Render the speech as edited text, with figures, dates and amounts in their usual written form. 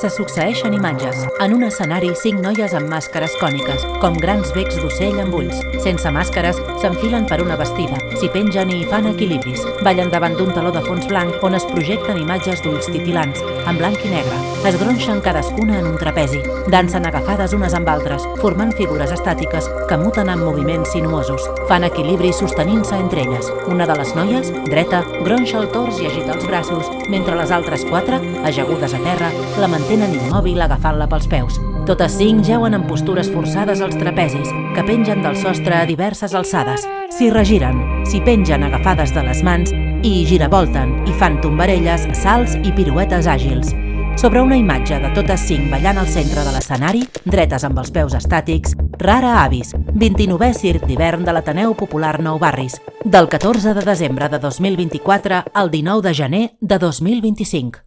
Se succeeixen imatges. En un escenari, 5 noies amb màscares còniques, com grans becs d'ocell amb ulls. Sense màscares, s'enfilen per una bastida, s'hi pengen i fan equilibris. Ballen davant d'un teló de fons blanc on es projecten imatges d'ulls titilants, en blanc i negre. Es gronxen cadascuna en un trapezi. Dansen agafades unes amb altres, formant figures estàtiques que muten en moviments sinuosos. Fan equilibris sostenint-se entre elles. Una de les noies, dreta, gronxa el tors i agita els braços, mentre les altres 4, ajagudes a terra, la mantenen immòbil agafant-la pels peus. Totes 5 jeuen en postures forçades als trapezis, que pengen del sostre a diverses alçades. S'hi regiren, s'hi pengen agafades de les mans i giravolten i fan tombarelles, salts i piruetes àgils. Sobre una imatge de totes 5 ballant al centre de l'escenari, dretes amb els peus estàtics, Rara Avis, 29è Circ d'hivern de l'Ateneu Popular Nou Barris, del 14 de desembre de 2024 al 19 de gener de 2025.